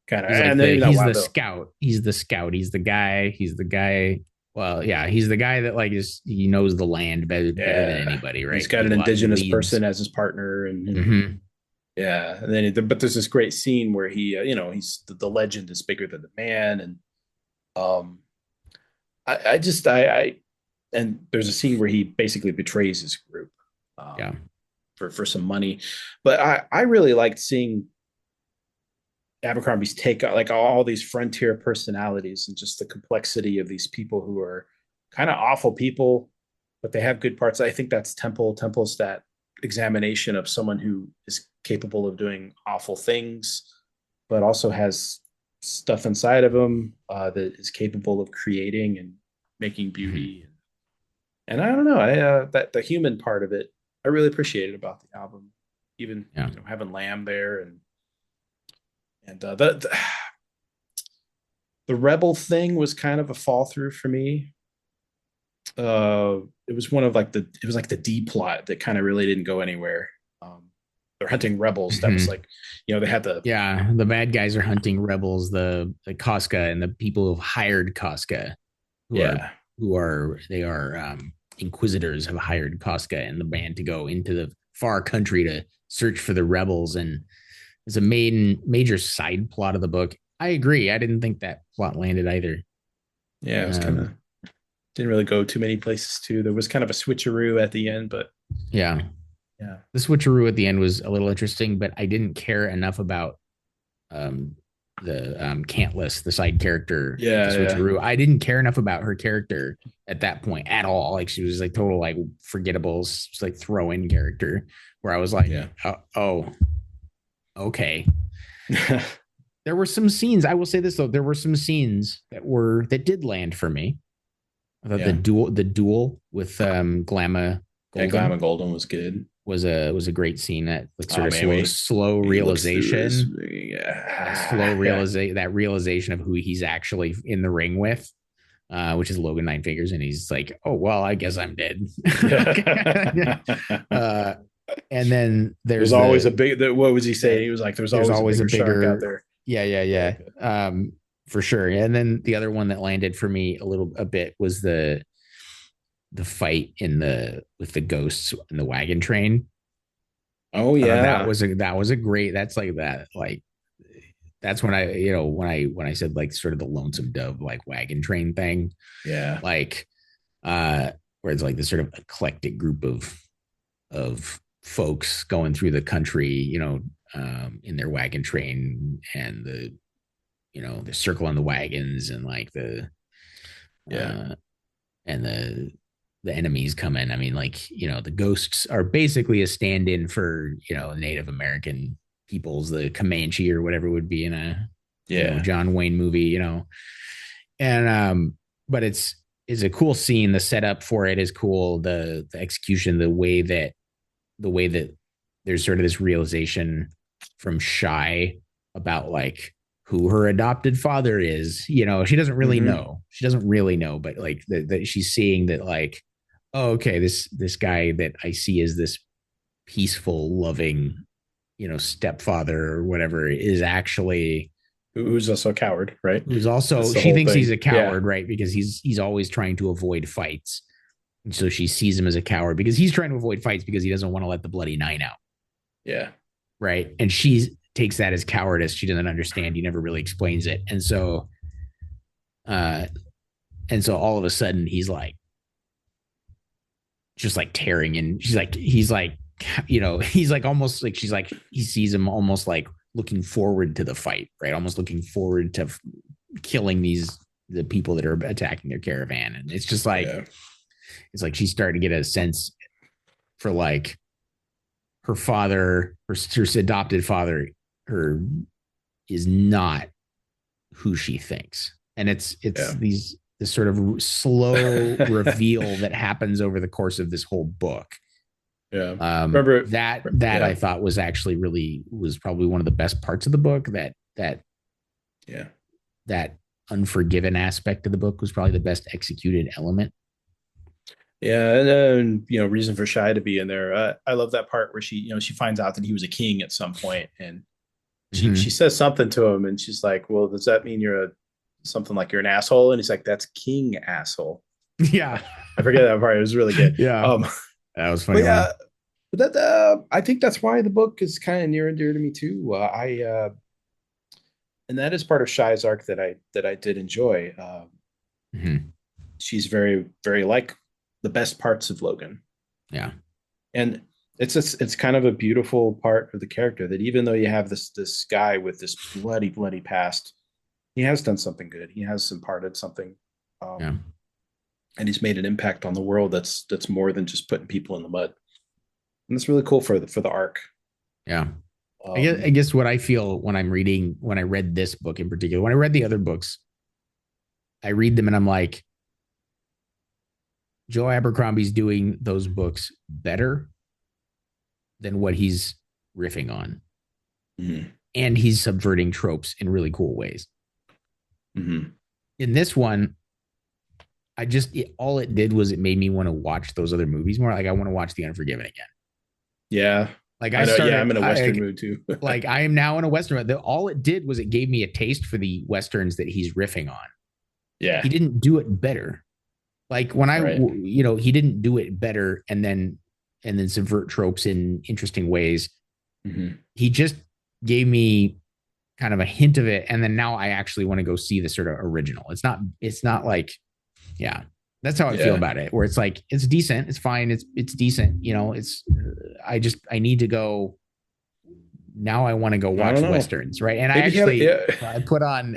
kind of. He's like And then maybe not he's Wild the Bill. scout. He's the scout. He's the guy. Well, yeah, he's the guy that like he knows the land better than Yeah, anybody, he's right? got an He indigenous leads. person as his partner, and Mm-hmm. yeah, and then but there's this great scene where he, he's the legend is bigger than the man, and um, I just I and there's a scene where he basically betrays his group Yeah. for some money, but I really liked seeing Abercrombie's take on like all these frontier personalities and just the complexity of these people who are kind of awful people, but they have good parts. I think that's Temple. Temple's that examination of someone who is capable of doing awful things, but also has stuff inside of him that is capable of creating and making Mm-hmm. beauty. And I don't know, that the human part of it, I really appreciated about the album. Even Yeah. having Lamb there and the rebel thing was kind of a fall through for me. It was one of like it was like the D plot that kind of really didn't go anywhere. They're hunting rebels. That was Mm-hmm. like, they had the Yeah. The bad guys are hunting rebels, the Casca and the people who've hired Casca, who are yeah they are inquisitors have hired Casca and the band to go into the far country to search for the rebels, and it's a major side plot of the book. I agree. I didn't think that plot landed either. yeah. It was kind of Um, didn't really go too many places too. There was kind of a switcheroo at the end, but yeah, yeah, the switcheroo at the end was a little interesting, but I didn't care enough about um, the Cantless, the side character with the yeah, switcheroo. I didn't care enough about her character at that point at all. Like she was like total like forgettable, like throw in character. Where I was like, yeah, oh, okay. yeah. There were some scenes. I will say this though, there were some scenes that did land for me. I thought Yeah. the duel with Glamma Yeah, Glam Golden and Golden was good. was a great scene, that like sort Oh of man, when slow he looks through his realization, yeah. that realization of who he's actually in the ring with, which is Logan Nine Fingers, and he's like, oh well, I guess I'm dead. uh, and then There's there's always a big. What was he saying? the He was like, "There's there's always a always a bigger shark out bigger, there." yeah, for sure. And then the other one that landed for me a bit was the fight in the with the ghosts in the wagon train. Oh That yeah, was a great, that's like that, like that's when I, when I said like sort of the lonesome dove like wagon train thing, yeah, like uh where it's like this sort of eclectic group of folks going through the country, in their wagon train, and the circle on the wagons, and like the yeah. uh and the the enemies come in. I mean, like, the ghosts are basically a stand-in for, Native American peoples, the Comanche or whatever would be in a, Yeah. John Wayne movie, and but it's a cool scene. The setup for it is cool. The execution, the way that there's sort of this realization from Shy about like who her adopted father is. She doesn't really Mm-hmm. know. She doesn't really know, but like that she's seeing that like, oh, okay, this guy that I see as this peaceful, loving, stepfather or whatever is actually Who's also a coward, right? who's also That's the she whole thinks he's thing. a Yeah. coward, right? Because he's always trying to avoid fights. And so she sees him as a coward because he's trying to avoid fights because he doesn't want to let the bloody nine out. Yeah. Right. And she takes that as cowardice. She doesn't understand. He never really explains it. Uh and so all of a sudden he's like just like tearing and he's like he's like almost like she's like he sees him almost like looking forward to the fight, right? Almost looking forward to killing the people that are attacking their caravan. And it's just like Yeah. it's like she's starting to get a sense for like her father, her adopted father, her is not who she thinks. And it's Yeah. this sort of slow reveal that happens over the course of this whole book. Yeah. Remember, That yeah. I thought was probably one of the best parts of the book. Yeah. That unforgiven aspect of the book was probably the best executed element. Yeah, and then reason for Shy to be in there. I love that part where she finds out that he was a king at some point, and she Mm-hmm. says something to him, and she's like, "Well, does that mean you're something like you're an asshole?" And he's like, "That's king asshole." Yeah. I forget that part. It was really good. Yeah. That was a But funny yeah, one. but that I think that's why the book is kind of near and dear to me too. I and that is part of Shy's arc that I did enjoy. Mm-hmm. She's very very like the best parts of Logan. Yeah. And it's kind of a beautiful part of the character that even though you have this guy with this bloody past, he has done something good. He has imparted something, Yeah. and he's made an impact on the world that's more than just putting people in the mud. And that's really cool for the arc. Yeah. I Um, guess what I feel when when I read this book in particular, when I read the other books, I read them and I'm like, Joe Abercrombie's doing those books better than what he's riffing on. mhm, And he's subverting tropes in really cool ways. mhm. In this one, all it did was it made me want to watch those other movies more. Like I want to watch The Unforgiven again. Yeah, Like I I know. Yeah, I'm started, in a Western mood too. like I am now in a Western. All it did was it gave me a taste for the Westerns that he's riffing on. Yeah, He didn't do it better. Like when right. he didn't do it better and then subvert tropes in interesting ways. Mhm. He just gave me kind of a hint of it, and then now I actually want to go see the sort of original. It's not like, yeah, that's how I feel Yeah, about it. Where it's like it's decent, it's fine, it's decent. It's I need to go now. I want to go I don't watch know. westerns, right? And Maybe he had. Yeah.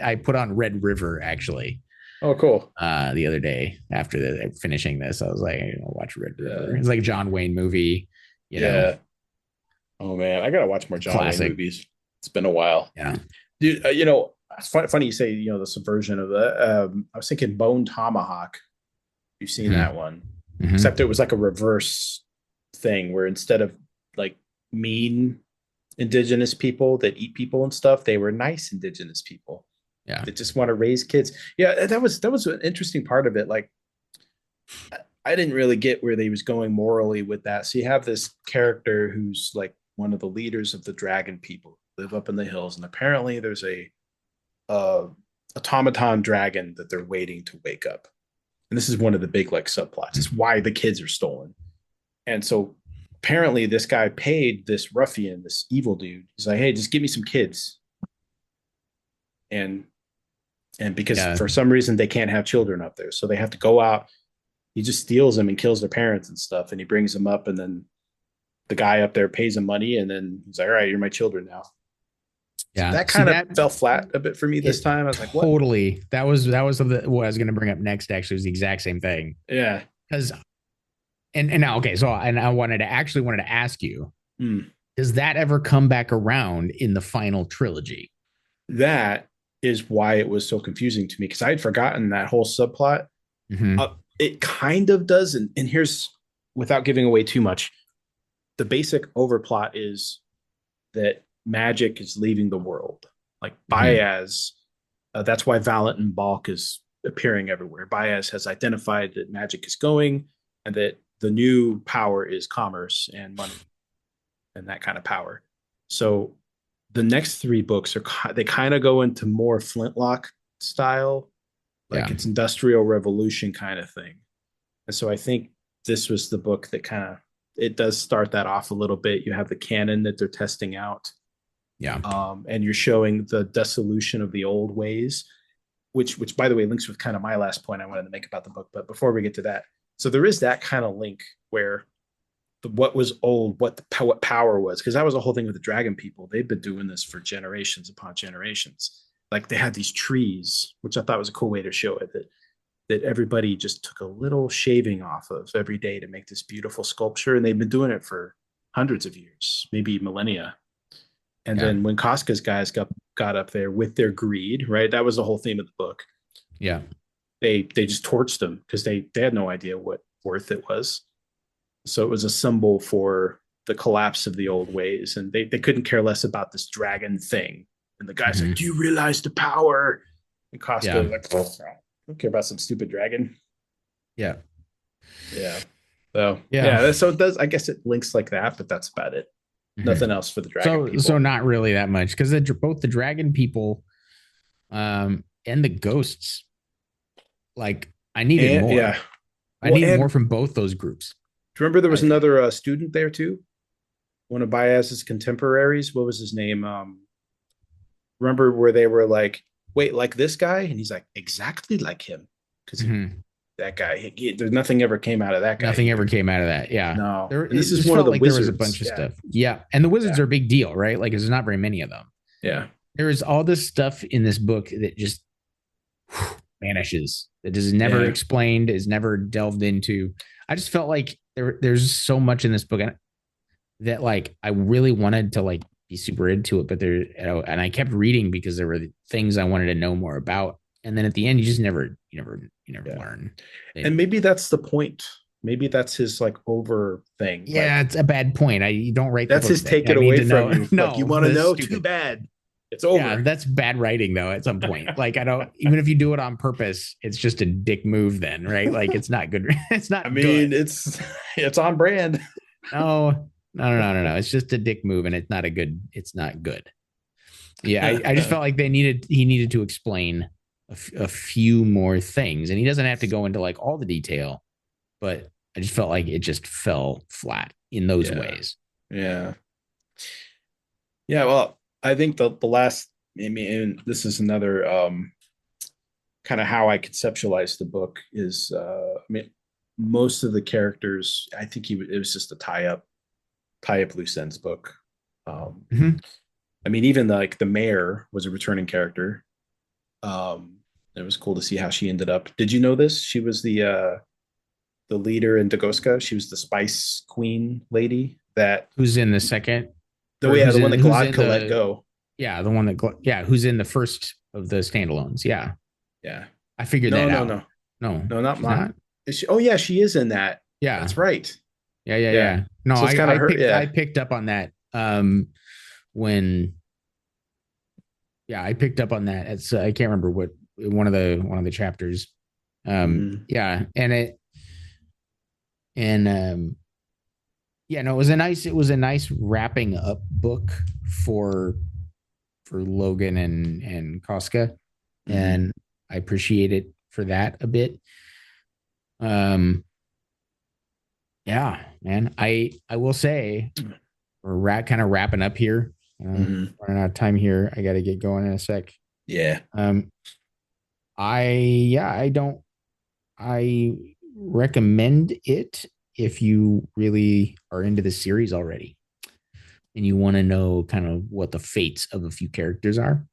I put on Red River actually Oh, cool. the other day after finishing this. I was like, I'll watch Red River. Yeah, It's like a John Wayne movie, you know, yeah. Oh man, I gotta watch more John Wayne classic. movies. It's been a while. Yeah. Dude, it's funny you say, the subversion of the. I was thinking Bone Tomahawk. You've seen Mm-hmm. that one, Mm-hmm. except it was like a reverse thing where instead of like mean indigenous people that eat people and stuff, they were nice indigenous people Yeah. that just want to raise kids. Yeah, that was an interesting part of it. Like, I didn't really get where they was going morally with that. So you have this character who's like one of the leaders of the dragon people, live up in the hills, and apparently there's a uh, automaton dragon that they're waiting to wake up. And this is one of the big like subplots. It's why the kids are stolen. And so apparently this guy paid this ruffian, this evil dude. He's like, hey, just give me some kids. And because Yeah. for some reason they can't have children up there, so they have to go out. He just steals them and kills their parents and stuff, and he brings them up, and then the guy up there pays him money, and then he's like, all right, you're my children now. So Yeah. that See kind of that fell flat a bit for me this it time. I was like, what? totally. That was something what I was going to bring up next. Actually, was the exact same thing Yeah. because and now okay, so and I wanted to ask you, Mm. does that ever come back around in the final trilogy? That is why it was so confusing to me because I had forgotten that whole subplot. Mm-hmm. It kind of does, and here's without giving away too much. The basic overplot is that magic is leaving the world. Like Mm-hmm. Baez, that's why Valant and Balk is appearing everywhere. Baez has identified that magic is going, and that the new power is commerce and money and that kind of power. So the next three books are they kind of go into more Flintlock style, like Yeah. it's industrial revolution kind of thing. And so I think this was the book that kind of it does start that off a little bit. You have the canon that they're testing out, Yeah. and you're showing the dissolution of the old ways, which by the way links with kind of my last point I wanted to make about the book. But before we get to that, so there is that kind of link where what was old, what power was, because that was the whole thing with the dragon people. They've been doing this for generations upon generations. Like they had these trees, which I thought was a cool way to show it that everybody just took a little shaving off of every day to make this beautiful sculpture, and they've been doing it for hundreds of years, maybe millennia. And Yeah. then when Casca's guys got up there with their greed, right? That was the whole theme of the book. Yeah. They just torched them because they had no idea what worth it was. So it was a symbol for the collapse of the old ways, and they couldn't care less about this dragon thing. And the guy's like, Mm-hmm. "Do you realize the power?" And Casca Yeah. was like, "Oh, I don't care about some stupid dragon." Yeah. Yeah. So Yeah. yeah, so it does. I guess it links like that, but that's about it. Mm-hmm. Nothing else for the dragon So people. not really that much because both the dragon people, and the ghosts, like I needed And more. yeah, I well, needed and more from both those groups. remember there was I another student there too. One of Baez's contemporaries. What was his name? Remember where they were like, "Wait, like this guy?" And he's like, "Exactly like him," because Mhm. that guy, there's nothing ever came out of that guy Nothing ever either. came out of that. Yeah. No, There and this it is just one of felt the like there was a wizards. bunch of Yeah, stuff. Yeah. And the wizards yeah, are a big deal, right? Like there's not very many of them. yeah, There is all this stuff in this book that just vanishes. That is never yeah, explained, is never delved into. I just felt like there's so much in this book that like I really wanted to like be super into it, but and I kept reading because there were things I wanted to know more about. And then at the end, you never yeah. learn. And maybe that's the point. Maybe that's his like over thing. Yeah, Like it's a bad point. You don't write the that's book his that take I it need away to from know. you. Like you No, want to this is know? Too stupid. bad. It's Yeah, over. that's bad writing though. At some point, like I don't. Even if you do it on purpose, it's just a dick move. Then, right? Like it's not good. It's I not mean, good. it's on brand. No. It's just a dick move, and it's not a good. It's not good. Yeah, I just felt like he needed to explain a few more things, and he doesn't have to go into like all the detail, but I just felt like it just fell flat in those Yeah, ways. yeah, yeah. Well, I think the last. I mean, and this is another kind of how I conceptualize the book is. I mean, most of the characters. I think it was just a tie up loose ends book. Um, Mm-hmm. I mean, even like the mayor was a returning character. It was cool to see how she ended up. Did you know this? She was the leader in Dagoska. She was the Spice Queen lady that Who's in the second, the or way the one that who's in Gladka let the go. yeah the one that yeah who's in the first of the standalones? Yeah, Yeah. I figured No, that no, out. no, No, no, not she's mine. not. Is she, oh yeah, she is in that. Yeah, That's right. Yeah. yeah. No, So it's kind of her. I Yeah. picked up on that. When I picked up on that. It's I can't remember what one of the chapters. Mm-hmm. Yeah, and yeah, no, it was a nice wrapping up book for Logan and Koska, Mm-hmm. and I appreciate it for that a bit. Um, yeah, man, I will say we're kind of wrapping up here. Mm-hmm. Running out of time here. I got to get going in a sec. Yeah. Um, I don't. I recommend it if you really are into the series already and you want to know kind of what the fates of a few characters are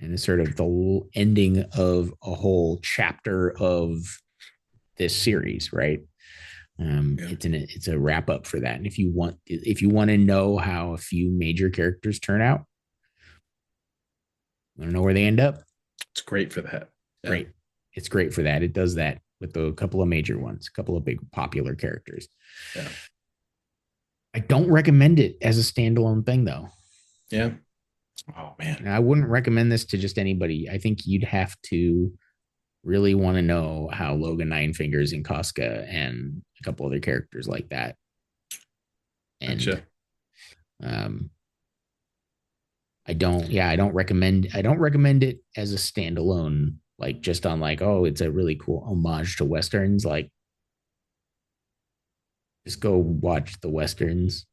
and it's sort of the ending of a whole chapter of this series, right? It's a wrap up for that. And if you want to know how a few major characters turn out, want to know where they end up? It's great for that. Yeah. Great. It's great for that. It does that with a couple of major ones, a couple of big popular characters. Yeah. I don't recommend it as a standalone thing though. Yeah. Oh man. I wouldn't recommend this to just anybody. I think you'd have to really want to know how Logan Nine Fingers and Casca and a couple other characters like that. And gotcha. I don't recommend it as a standalone, like just on like, oh, it's a really cool homage to Westerns. Like just go watch the Westerns.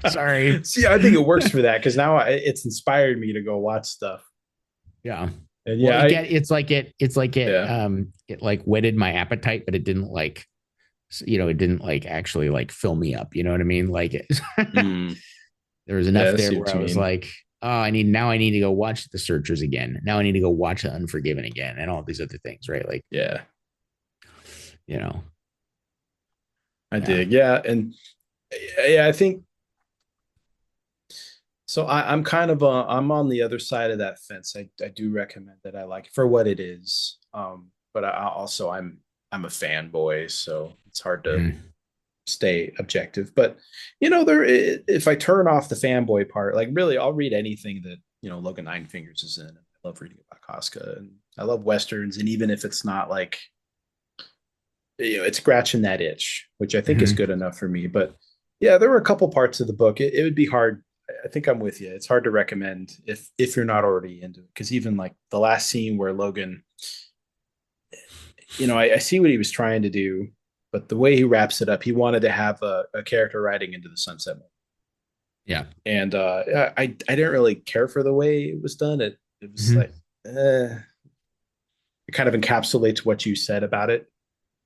Sorry. See, I think it works for that because now it's inspired me to go watch stuff. Yeah. And yeah, it like whetted my appetite, but it didn't like, it didn't like actually like fill me up. You know what I mean? Like it, there was enough there where I was like, oh, I need to go watch The Searchers again. Now I need to go watch The Unforgiven again and all these other things, right? Like, yeah, I Yeah. dig. Yeah. And yeah, I think so. I'm kind of I'm on the other side of that fence. I do recommend that. I like it for what it is. But I'm a fanboy, so it's hard to stay objective. But if I turn off the fanboy part, like really, I'll read anything that Logan Nine Fingers is in. I love reading about Casca, and I love Westerns, and even if it's not like it's scratching that itch, which I think is good enough for me. But yeah, there were a couple parts of the book. It would be hard. I think I'm with you. It's hard to recommend if you're not already into it, because even like the last scene where Logan, I see what he was trying to do, but the way he wraps it up, he wanted to have a character riding into the sunset. Yeah, and I didn't really care for the way it was done. It was like it kind of encapsulates what you said about it.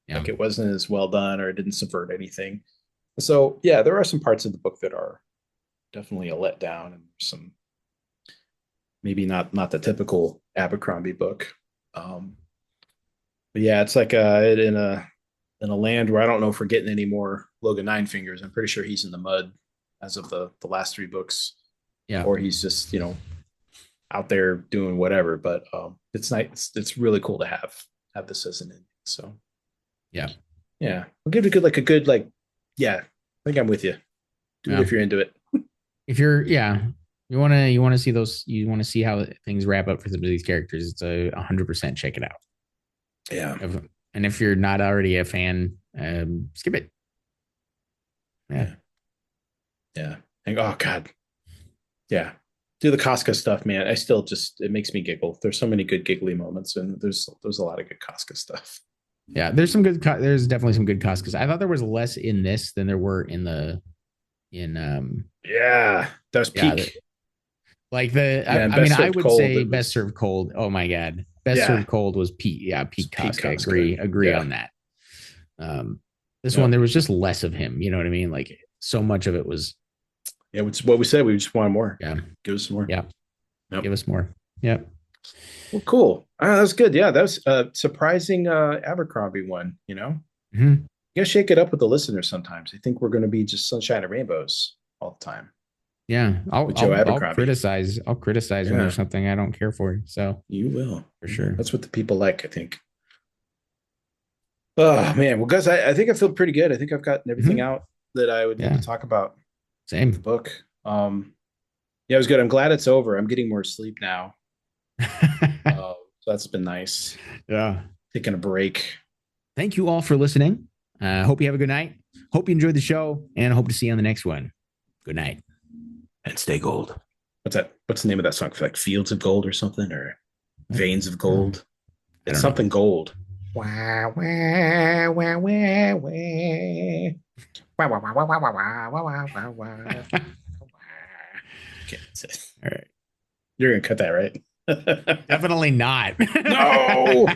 Yeah. Like it wasn't as well done, or it didn't subvert anything. So yeah, there are some parts of the book that are definitely a letdown, and some maybe not the typical Abercrombie book. But yeah, it's like in a land where I don't know if we're getting any more Logan Nine Fingers. I'm pretty sure he's in the mud as of the last three books. Yeah. Or he's just out there doing whatever. But it's nice. It's really cool to have this as an ending. So yeah, we'll give it a good yeah. I think I'm with you. Do it if you're into it. If you're you want to see those, you want to see how things wrap up for some of these characters, it's 100% check it out. Yeah. And if you're not already a fan, skip it. Yeah. And oh god. Yeah. Do the Casca stuff, man. I still it makes me giggle. There's so many good giggly moments, and there's a lot of good Casca stuff. Yeah, there's definitely some good Cascas. I thought there was less in this than there were in that was peak. I would say best served cold. Oh my god, best served cold was peak. Yeah, peak Casca. Agree on that. This one, there was just less of him. You know what I mean? Like so much of it was. Yeah, it's what we said. We just wanted more. Yeah, give us some more. Yeah, give us more. Yep. Well, cool. That was good. Yeah, that was a surprising Abercrombie one. You gotta shake it up with the listeners sometimes. I think we're going to be just sunshine and rainbows all the time. Yeah, I'll criticize when there's something I don't care for. So you will for sure. That's what the people like, I think. Oh man, well, guys, I think I feel pretty good. I think I've gotten everything out that I would need to talk about. Same the book. It was good. I'm glad it's over. I'm getting more sleep now. So that's been nice. Yeah, taking a break. Thank you all for listening. Hope you have a good night. Hope you enjoyed the show, and hope to see you on the next one. Good night. And stay gold. What's that? What's the name of that song? Like Fields of Gold or something, or Veins of Gold? It's something gold. Wah, wah, wah, wah, wah. Wah, wah, wah, wah, wah, wah, wah, wah, wah. Okay, that's it. All right. You're gonna cut that, right? Definitely not. No.